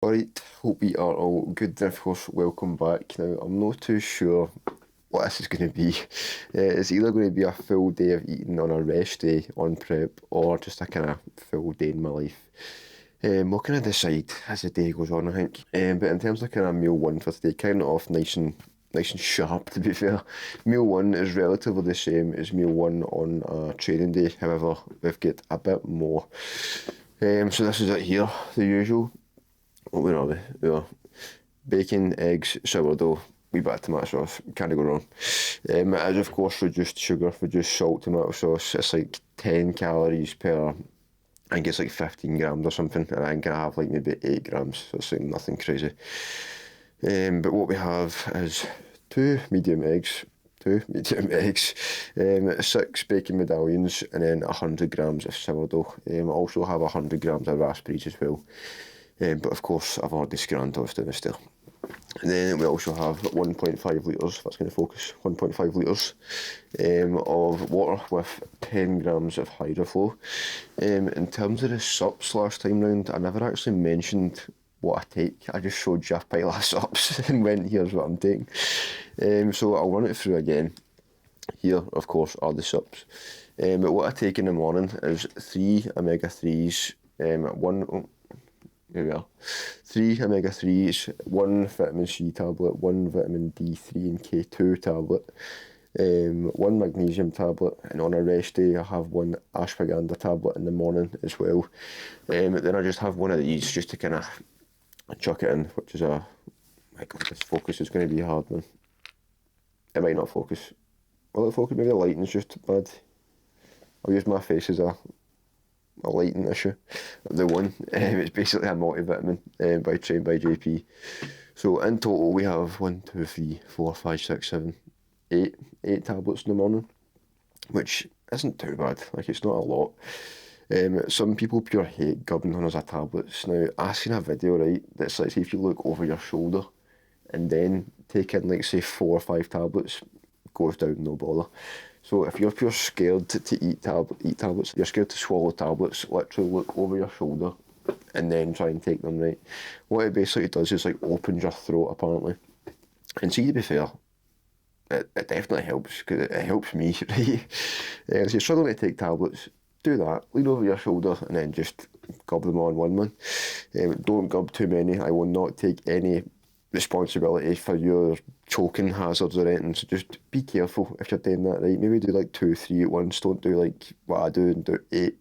Alright, hope we are all good and of course welcome back. Now I'm not too sure what this is going to be. It's either going to be a full day of eating on a rest day on prep or just a kind of full day in my life. We'll kind of decide as the day goes on, I think. But in terms of kind of meal one for today, kind of off nice and sharp to be fair. Meal one is relatively the same as meal one on a training day, however we've got a bit more. So this is it here, the usual. Where are we? We are bacon, eggs, sourdough, wee bit of tomato sauce, can't go wrong. It is of course reduced sugar, reduced salt tomato sauce. It's like 10 calories per, I think it's like 15 grams or something, and I think I have like maybe 8 grams, so it's like nothing crazy. But what we have is two medium eggs, 6 bacon medallions, and then 100 grams of sourdough. I also have 100 grams of raspberries as well. But of course, I've already scanned those down there. And then we also have 1.5 litres, that's going to focus, 1.5 litres of water with 10 grams of hydroflow. In terms of the sups last time round, I never actually mentioned what I take. I just showed you a pile of sups and went, here's what I'm taking. So I'll run it through again. Here, of course, are the sups. But what I take in the morning is 3 omega-3s, here we are. 3 omega-3s, 1 vitamin C tablet, 1 vitamin D3 and K2 tablet, 1 magnesium tablet, and on a rest day I have 1 ashwagandha tablet in the morning as well. Then I just have one of these just to kind of chuck it in, which is my god, this focus is going to be hard, man. It might not focus. Will it focus? Maybe the lighting's just bad. I'll use my face as a lighting issue. The one, it's basically a multivitamin by Trained by JP. So in total we have 1, 2, 3, 4, 5, 6, 7, 8 tablets in the morning, which isn't too bad. Like, it's not a lot. Some people pure hate gubbing hundreds of tablets. Now, I seen a video, right, that's like, say if you look over your shoulder and then take in like say 4 or 5 tablets, goes down no bother. So if you're pure scared to eat tablets, you're scared to swallow tablets, literally look over your shoulder and then try and take them, right? What it basically does is like opens your throat apparently. And see, to be fair, it definitely helps, because it helps me, right? So you're struggling to take tablets, do that, lean over your shoulder and then just gob them all in one, man. Don't gob too many. I will not take any responsibility for your choking hazards or anything, so just be careful if you're doing that, right? Maybe do like 2, 3 at once, don't do like what I do and do 8.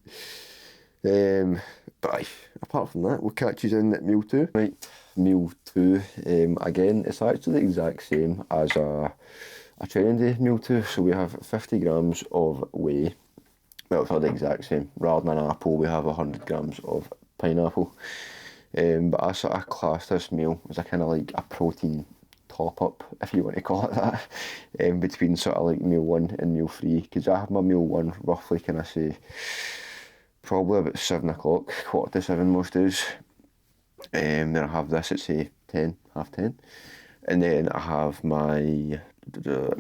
But aye, apart from that, we'll catch you in at meal 2. Right, meal 2, again, it's actually the exact same as a training day meal 2, so we have 50 grams of whey. Well, it's not the exact same. Rather than an apple, we have 100 grams of pineapple. But I sort of class this meal as a kind of like a protein top up, if you want to call it that, between sort of like meal 1 and meal 3, because I have my meal 1 roughly, can I say, probably about 7 o'clock, 7:15 most days. Then I have this at say 10, half 10, and then I have my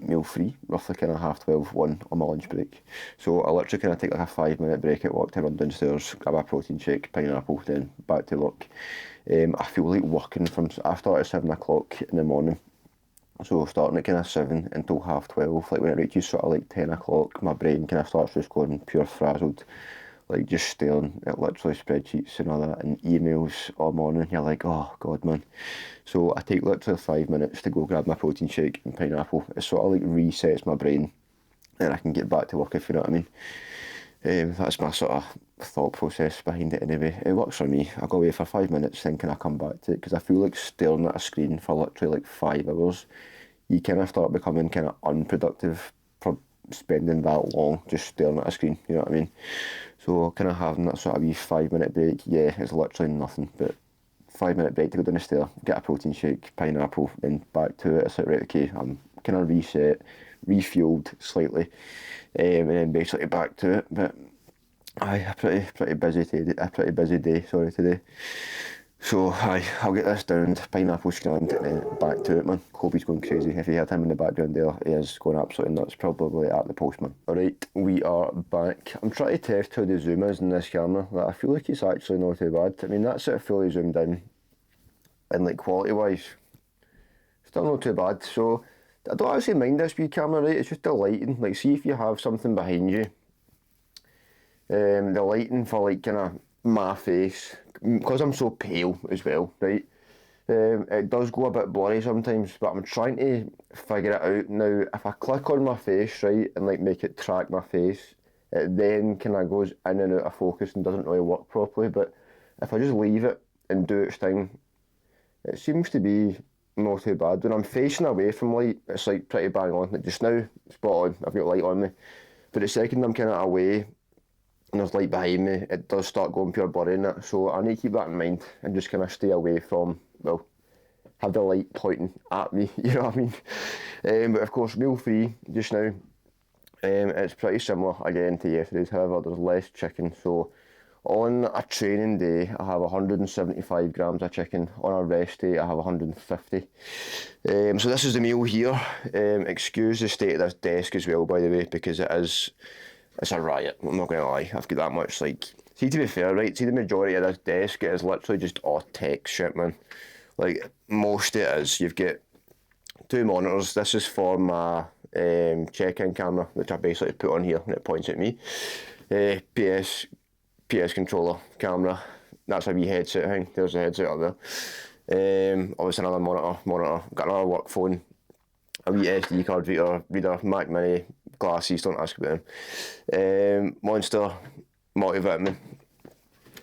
meal 3, roughly kind of 12:30, 1 on my lunch break. So I literally kind of take like a 5-minute break at work to run downstairs, grab a protein shake, pineapple, then back to work. I feel like working I start at 7 o'clock in the morning, so starting at kind of 7 until 12:30, like when it reaches sort of like 10 o'clock, my brain kind of starts just going pure frazzled, like just staring at literally spreadsheets and all that and emails all morning. You're like, oh god, man. So I take literally 5 minutes to go grab my protein shake and pineapple. It sort of like resets my brain and I can get back to work, if you know what I mean. That's my sort of thought process behind it anyway. It works for me. I go away for 5 minutes, then can I come back to it, because I feel like staring at a screen for literally like 5 hours, you kind of start becoming kind of unproductive for spending that long just staring at a screen, you know what I mean? So kind of having that sort of wee 5-minute break, yeah, it's literally nothing, but 5-minute break to go down the stair, get a protein shake, pineapple, then back to it. It's like, right, okay, I'm kind of reset, refueled slightly, and then basically back to it. But aye, a pretty busy day, sorry, today. So aye, I'll get this down, pineapple scanned, and then back to it, man. Kobe's going crazy. If you heard him in the background there, he is going absolutely nuts, probably at the postman. Alright, we are back. I'm trying to test how the zoom is in this camera. I feel like it's actually not too bad. I mean, that's it fully zoomed in. and like quality wise, still not too bad. So I don't actually mind this wee camera, right? It's just the lighting. Like, see if you have something behind you, the lighting for like kind of my face, because I'm so pale as well, right? It does go a bit blurry sometimes, but I'm trying to figure it out now. If I click on my face, right, and like make it track my face, it then kind of goes in and out of focus and doesn't really work properly. But if I just leave it and do its thing, it seems to be not too bad. When I'm facing away from light, it's like pretty bang on. Like just now, spot on, I've got light on me. But the second I'm kind of away and there's light behind me, it does start going pure blurry in it. So I need to keep that in mind and just kind of stay away from, well, have the light pointing at me, you know what I mean? But of course, meal free just now. It's pretty similar again to yesterday's, however, there's less chicken. So on a training day, I have 175 grams of chicken. On a rest day, I have 150. So this is the meal here. Excuse the state of this desk as well, by the way, because it's a riot. I'm not going to lie. I've got that much, like, see, to be fair, right, see the majority of this desk is literally just all tech shit, man. Like, most it is. You've got 2 monitors. This is for my check-in camera, which I basically put on here and it points at me. PS controller camera. That's a wee headset thing. There's a headset up there. Obviously another monitor. Got another work phone. A wee SD card reader, Mac Mini, glasses, don't ask about them. Monster, multivitamin,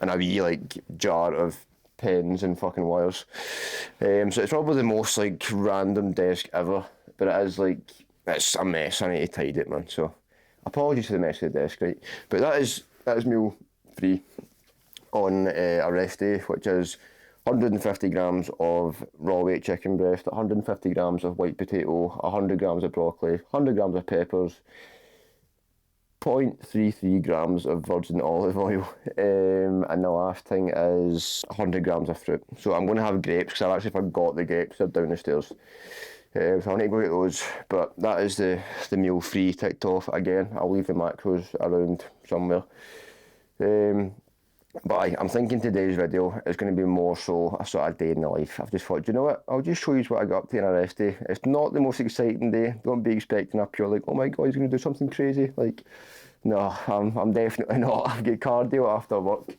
and a wee like jar of pens and fucking wires. So it's probably the most like random desk ever, but it is like, it's a mess. I need to tidy it, man. So apologies for the mess of the desk, right? But that is meal free on a rest day, which is 150 grams of raw weight chicken breast, 150 grams of white potato, 100 grams of broccoli, 100 grams of peppers, 0.33 grams of virgin olive oil, and the last thing is 100 grams of fruit. So I'm going to have grapes because I actually forgot the grapes. They're down the stairs. So I need to go get those. But that is the meal free ticked off. Again, I'll leave the macros around somewhere. But I'm thinking today's video is going to be more so a sort of day in the life. I've just thought, you know what, I'll just show you what I got up to on a rest day. It's not the most exciting day. Don't be expecting a pure like, oh my god, he's going to do something crazy. Like, no, I'm definitely not. I've got cardio after work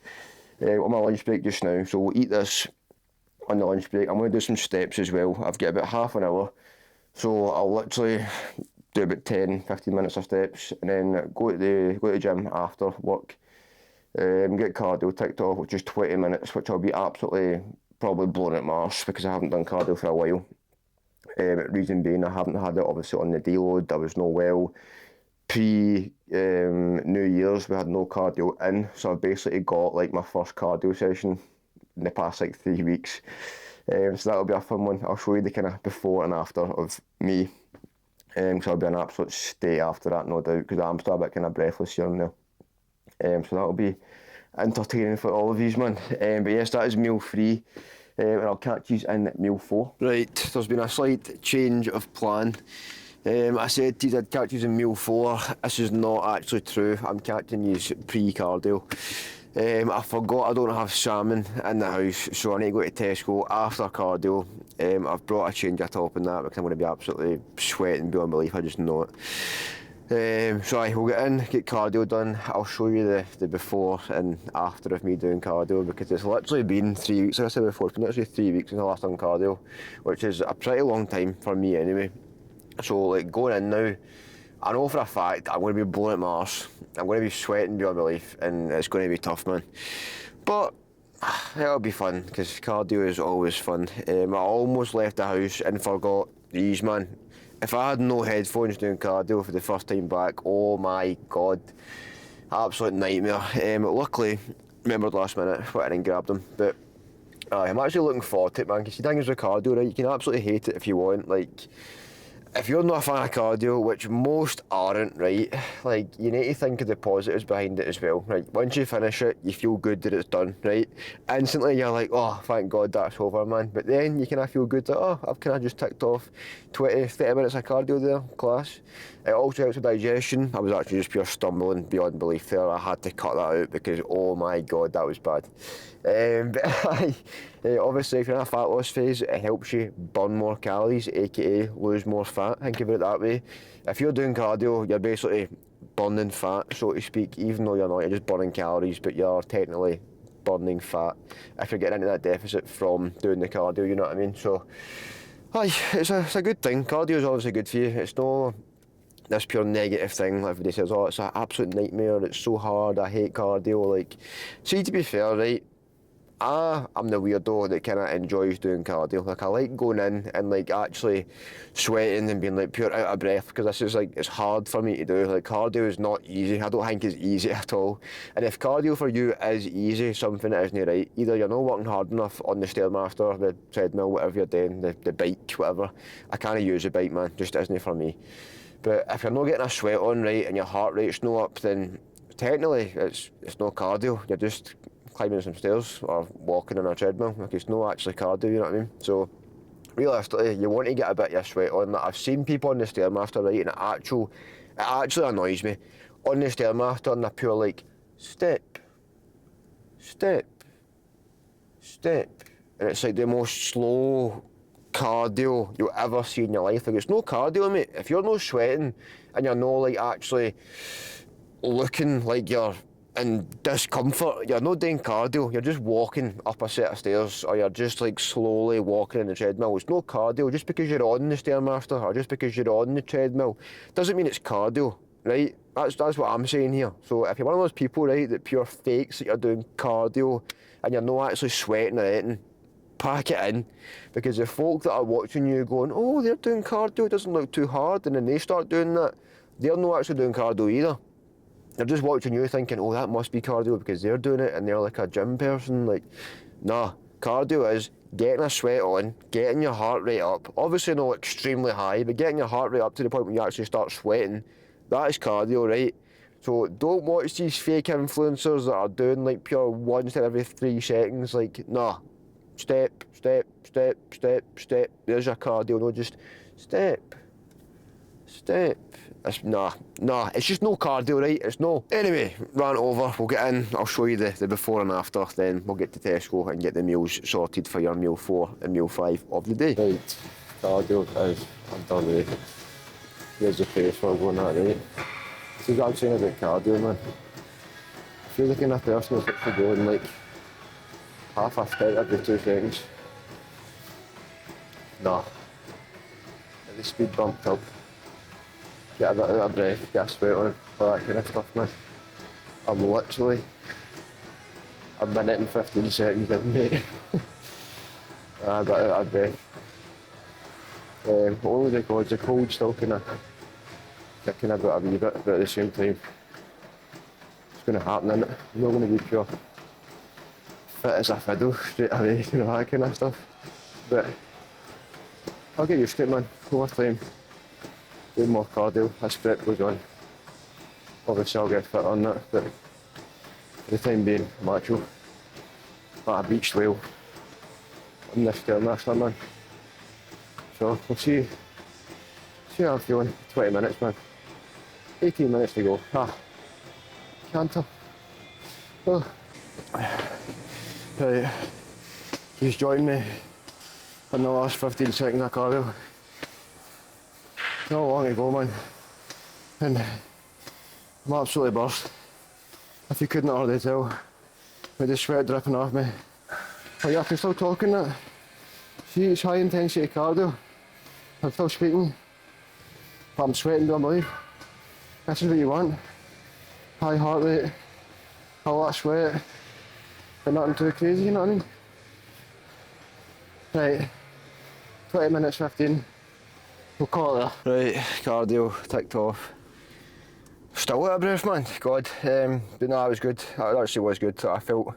on my lunch break just now. So we'll eat this on the lunch break. I'm going to do some steps as well. I've got about half an hour. So I'll literally do about 10-15 minutes of steps and then go to the gym after work. Get cardio ticked off, which is 20 minutes, which I'll be absolutely probably blown at my arse because I haven't done cardio for a while. Reason being, I haven't had it obviously on the deload. I was no well. Pre New Year's, we had no cardio in, so I've basically got like my first cardio session in the past like 3 weeks. So that'll be a fun one. I'll show you the kind of before and after of me. So I'll be an absolute state after that, no doubt, because I'm still a bit kind of breathless here and there. So that'll be entertaining for all of you, man. But yes, that is meal free, and I'll catch you in meal 4. Right, there's been a slight change of plan. I said to you I'd catch you in meal 4. This is not actually true. I'm catching you pre-cardio. I forgot I don't have salmon in the house, so I need to go to Tesco after cardio. I've brought a change of top in that because I'm going to be absolutely sweating beyond belief. I just know it. So we'll get in, get cardio done. I'll show you the before and after of me doing cardio because it's literally been 3 weeks, like I said before, it's been literally 3 weeks since I last done cardio, which is a pretty long time for me anyway. So like going in now, I know for a fact I'm going to be blowing at my arse, I'm going to be sweating beyond belief and it's going to be tough, man. But it'll be fun because cardio is always fun. I almost left the house and forgot these, man. If I had no headphones doing cardio for the first time back, oh my god, absolute nightmare. Luckily, remembered last minute, went in and grabbed them. But I'm actually looking forward to it, man, because the thing is with cardio, right, you can absolutely hate it if you want. Like, if you're not a fan of cardio, which most aren't, right, like, you need to think of the positives behind it as well, right? Once you finish it, you feel good that it's done, right? Instantly, you're like, oh, thank God that's over, man. But then you kind of feel good that, oh, I've kind of just ticked off 20, 30 minutes of cardio there, class. It also helps with digestion. I was actually just pure stumbling beyond belief there. I had to cut that out because, oh my God, that was bad. Obviously, if you're in a fat loss phase, it helps you burn more calories, aka lose more fat. Think of it that way. If you're doing cardio, you're basically burning fat, so to speak, even though you're not, you're just burning calories, but you're technically burning fat if you're getting into that deficit from doing the cardio, you know what I mean? So, it's a good thing. Cardio is obviously good for you. It's not this pure negative thing. Everybody says, oh, it's an absolute nightmare, it's so hard, I hate cardio. Like, see, to be fair, right, I'm the weirdo that kind of enjoys doing cardio. Like, I like going in and like actually sweating and being like pure out of breath, because this is like, it's hard for me to do. Like, cardio is not easy. I don't think it's easy at all. And if cardio for you is easy, something that isn't right. Either you're not working hard enough on the Stairmaster, the treadmill, whatever you're doing, the bike, whatever. I can't use the bike, man, just isn't for me. But if you're not getting a sweat on right and your heart rate's no up, then technically it's no cardio. You're just climbing some stairs or walking on a treadmill. Like, it's not actually cardio, you know what I mean? So realistically, you want to get a bit of your sweat on. Like, I've seen people on the Stairmaster, right, and it actually annoys me. On the Stairmaster, and they're pure like, step, step, step. And it's like the most slow cardio you'll ever see in your life. Like, it's no cardio, mate. If you're not sweating and you're not like actually looking like you're in discomfort, you're not doing cardio. You're just walking up a set of stairs, or you're just like slowly walking in the treadmill. It's no cardio. Just because you're on the Stairmaster or just because you're on the treadmill doesn't mean it's cardio, right? That's what I'm saying here. So if you're one of those people, right, that pure fakes that you're doing cardio and you're not actually sweating or anything, pack it in, because the folk that are watching you going, oh, they're doing cardio, it doesn't look too hard, and then they start doing that, they're not actually doing cardio either. They're just watching you thinking, oh, that must be cardio because they're doing it and they're like a gym person. Like, nah, cardio is getting a sweat on, getting your heart rate up, obviously not extremely high, but getting your heart rate up to the point when you actually start sweating. That is cardio, right? So don't watch these fake influencers that are doing like pure 1 step every 3 seconds. Like, nah. Step, step, step, step, step. There's your cardio, no, just step, step. Nah, it's just no cardio, right? It's no. Anyway, rant over, we'll get in, I'll show you the before and after, then we'll get to Tesco and get the meals sorted for your meal 4 and meal 5 of the day. Right, cardio is done, right? Here's the place where we're going at, right? This is what I'm saying about cardio, man. If you're the kind of person that's actually going like half a step every 2 seconds. Nah. Get the speed bumped up. Get a bit out of breath, get a sweat on, all that kind of stuff, man. I'm literally a minute and 15 seconds in, mate. A bit out of breath. Only because the cold's still kind of kicking about a wee bit, but at the same time, it's going to happen, innit? I'm not going to be pure fit as a fiddle straight away, you know, that kind of stuff. But I'll get used to it, man, over time. Doing more cardio as prep goes on. Obviously I'll get fit on that, but for the time being, I'm actual like a beached whale on this Stairmaster, man. So we'll see how I'm feeling. 20 minutes, man. 18 minutes to go. Canter. Oh. Right, he's joined me in the last 15 seconds of cardio. Not long ago, man, and I'm absolutely burst. If you couldn't already tell, with the sweat dripping off me. But yeah, I can still talking that. See, it's high intensity cardio. I'm still speaking, but I'm sweating, don't believe. This is what you want. High heart rate, a lot of sweat, but nothing too crazy, you know what I mean? Right, 20 minutes 15. We'll call it there. Right, cardio ticked off. Still out of breath, man, God. But no, it was good. It actually was good. I felt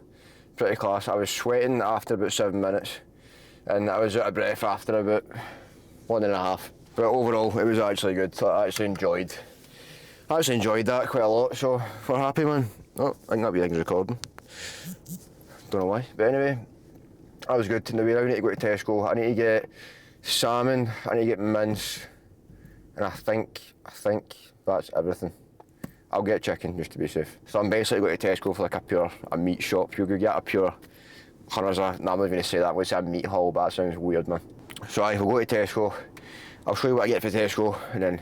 pretty class. I was sweating after about 7 minutes, and I was out of breath after about 1.5. But overall, it was actually good. I actually enjoyed that quite a lot, so we're happy, man. Oh, I think that wee thing's recording. Don't know why. But anyway, that was good. Now we need to go to Tesco. I need to get salmon, I need to get mince, and I think that's everything. I'll get chicken just to be safe. So I'm basically going to Tesco for like a meat shop. You could get a pure hunters are, no, I'm not going to say that, I'm going to say a meat haul, but that sounds weird, man. So we'll go to Tesco, I'll show you what I get for Tesco, and then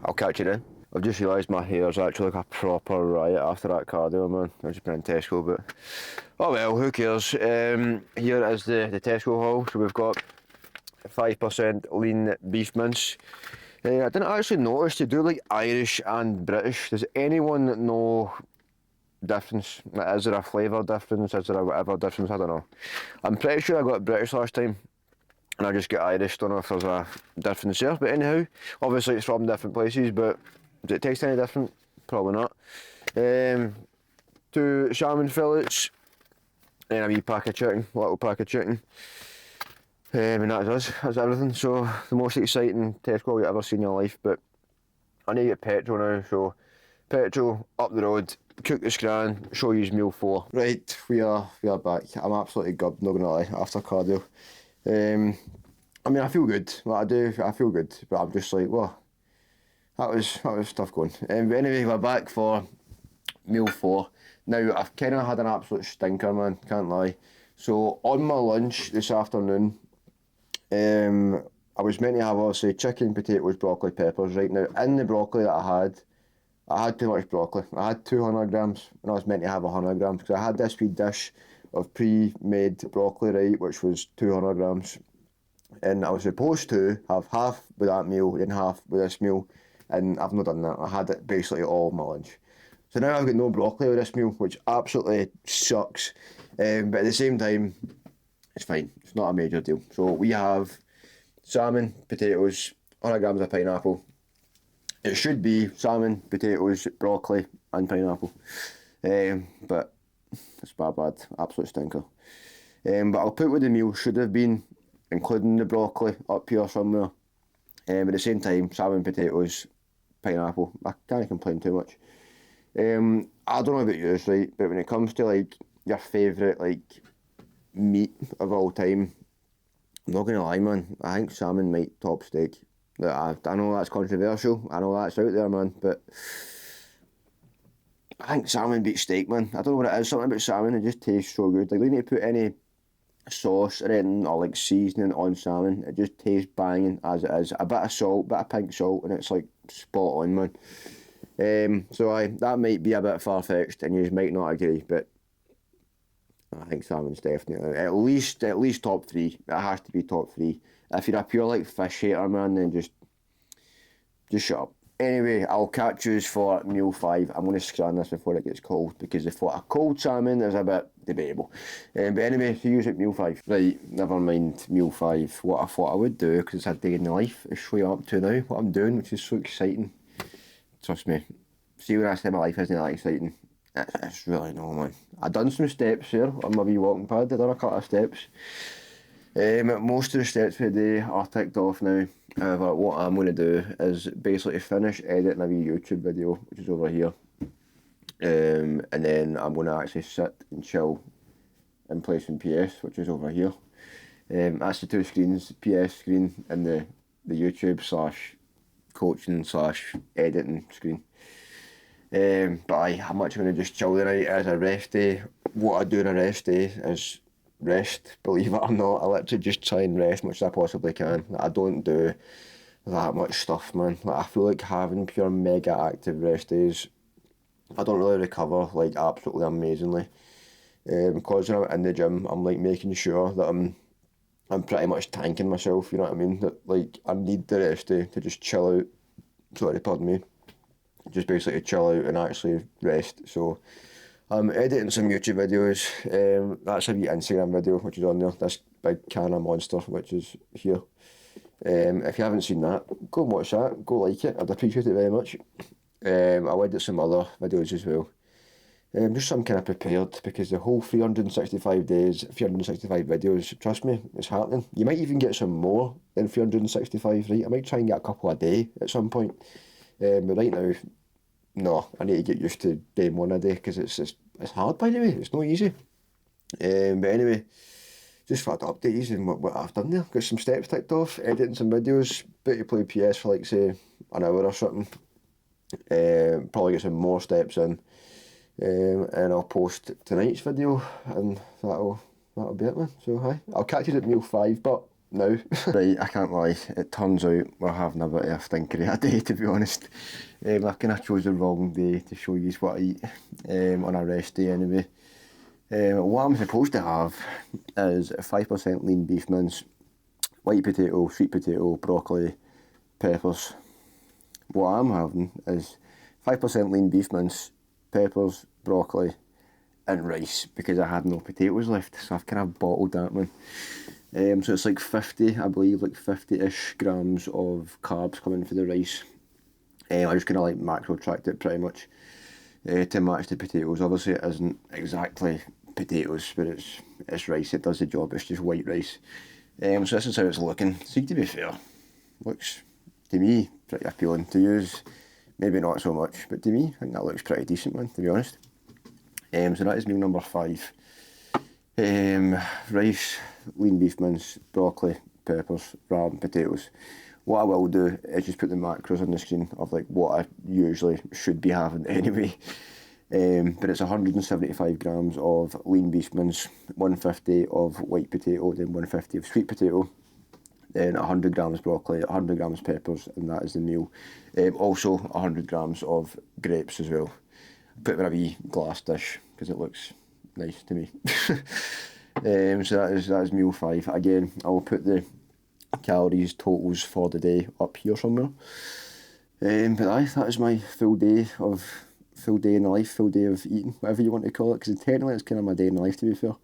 I'll catch you then. I've just realised my hair's actually like a proper riot after that cardio, man. I've just been in Tesco, but oh well, who cares. Here is the Tesco haul. So we've got 5% lean beef mince. I didn't actually notice they do like Irish and British. Does anyone know difference? Is there a flavour difference? Is there a whatever difference? I don't know. I'm pretty sure I got British last time and I just get Irish. Don't know if there's a difference there, but anyhow, obviously it's from different places, but does it taste any different? Probably not. 2 salmon fillets and a wee pack of chicken, little pack of chicken. And that's everything. So the most exciting Tesco you've ever seen in your life, but I need to get petrol now, so petrol, up the road, cook the scran, show you meal 4. Right, we are back. I'm absolutely good, not gonna lie, after cardio. I mean I feel good, like I feel good, but I'm just like, well, that was tough going. But anyway, we're back for meal 4. Now I've kind of had an absolute stinker, man, can't lie. So on my lunch this afternoon, I was meant to have obviously chicken, potatoes, broccoli, peppers. Right now, in the broccoli that I had too much broccoli. I had 200 grams, and I was meant to have 100 grams because I had this wee dish of pre-made broccoli, right, which was 200 grams, and I was supposed to have half with that meal and half with this meal, and I've not done that. I had it basically all my lunch. So now I've got no broccoli with this meal, which absolutely sucks. But at the same time, it's fine. It's not a major deal. So we have salmon, potatoes, 100 grams of pineapple. It should be salmon, potatoes, broccoli and pineapple. But it's my bad. Absolute stinker. But I'll put what the meal should have been, including the broccoli up here somewhere. At the same time, salmon, potatoes, pineapple. I can't complain too much. I don't know about yours, right? But when it comes to like your favourite like meat of all time, I'm not gonna lie, man, I think salmon might top steak. Like, I know that's controversial, I know that's out there, man, but I think salmon beats steak, man. I don't know what it is, something about salmon, it just tastes so good. Like, they need to put any sauce or anything or like seasoning on salmon, it just tastes banging as it is. A bit of salt, a bit of pink salt, and it's like spot on, man. So that might be a bit far-fetched and you might not agree, but I think salmon's definitely at least top 3. It has to be top 3. If you're a pure like fish hater, man, then just shut up. Anyway, I'll catch you for meal 5. I'm going to scan this before it gets cold because if a cold salmon is a bit debatable. But anyway, to use it meal 5. Right, never mind meal 5. What I thought I would do, because it's a day in the life, is show you up to now what I'm doing, which is so exciting. Trust me, see when I say my life isn't that exciting, it's really not, man. I've done some steps here on my wee walking pad, I've done a couple of steps. Most of the steps for the day are ticked off now. However, what I'm going to do is basically finish editing a wee YouTube video, which is over here. And then I'm going to actually sit and chill and play some PS, which is over here. That's the 2 screens, PS screen and the YouTube / coaching / editing screen. But I'm actually going to just chill tonight as a rest day. What I do on a rest day is rest, believe it or not. I literally just try and rest as much as I possibly can. I don't do that much stuff, man. Like, I feel like having pure mega active rest days, I don't really recover like absolutely amazingly. Because when I'm in the gym, I'm like making sure that I'm pretty much tanking myself, you know what I mean? That like I need the rest day to just chill out. Sorry, pardon me. Just basically chill out and actually rest. So I'm editing some YouTube videos. That's a wee Instagram video which is on there. This big can of Monster which is here. If you haven't seen that, go and watch that. Go like it. I'd appreciate it very much. I'll edit some other videos as well. Just so I'm kind of prepared, because the whole 365 days, 365 videos, trust me, it's happening. You might even get some more than 365, right? I might try and get a couple a day at some point. But right now, no, I need to get used to doing one a day, because it's hard, by the way, it's not easy. But anyway, just thought I'd update you on what I've done there. Got some steps ticked off, editing some videos, about to play PS for like say an hour or something. Probably get some more steps in. And I'll post tonight's video, and that'll that'll be it, man. So, hi. I'll catch you at meal 5, but now. Right, I can't lie. It turns out we're having a bit of a stinker of a day, to be honest. I kind of chose the wrong day to show you what I eat on a rest day anyway. What I'm supposed to have is 5% lean beef mince, white potato, sweet potato, broccoli, peppers. What I'm having is 5% lean beef mince, peppers, broccoli, and rice, because I had no potatoes left, so I've kind of bottled that one. So it's like 50, I believe, like 50-ish grams of carbs coming for the rice. I just kind of like macro tracked it pretty much to match the potatoes. Obviously it isn't exactly potatoes, but it's rice, it does the job, it's just white rice. So this is how it's looking. See, to be fair, looks, to me, pretty appealing. To use, maybe not so much, but to me, I think that looks pretty decent, man, to be honest. So that is meal number 5. Rice, lean beef mince, broccoli, peppers, ram, potatoes. What I will do is just put the macros on the screen of like what I usually should be having anyway. But it's 175 grams of lean beef mince, 150 of white potato, then 150 of sweet potato, then 100 grams broccoli, 100 grams peppers, and that is the meal. Also 100 grams of grapes as well. Put it in a wee glass dish because it looks nice to me. So that is meal 5. Again, I will put the calories totals for the day up here somewhere. But aye, that is my full day in the life, full day of eating, whatever you want to call it, because technically it's kind of my day in the life, to be fair.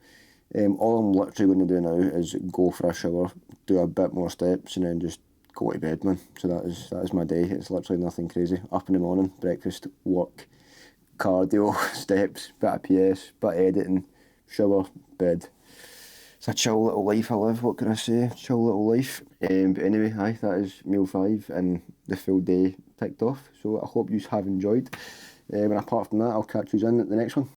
All I'm literally going to do now is go for a shower, do a bit more steps, and then just go to bed, man. So that is my day. It's literally nothing crazy. Up in the morning, breakfast, work, cardio, steps, bit of PS, bit of editing, shower, bed. It's a chill little life I live, what can I say? Chill little life. But anyway, aye, that is meal 5 and the full day ticked off. So I hope you have enjoyed. And apart from that, I'll catch you in at the next one.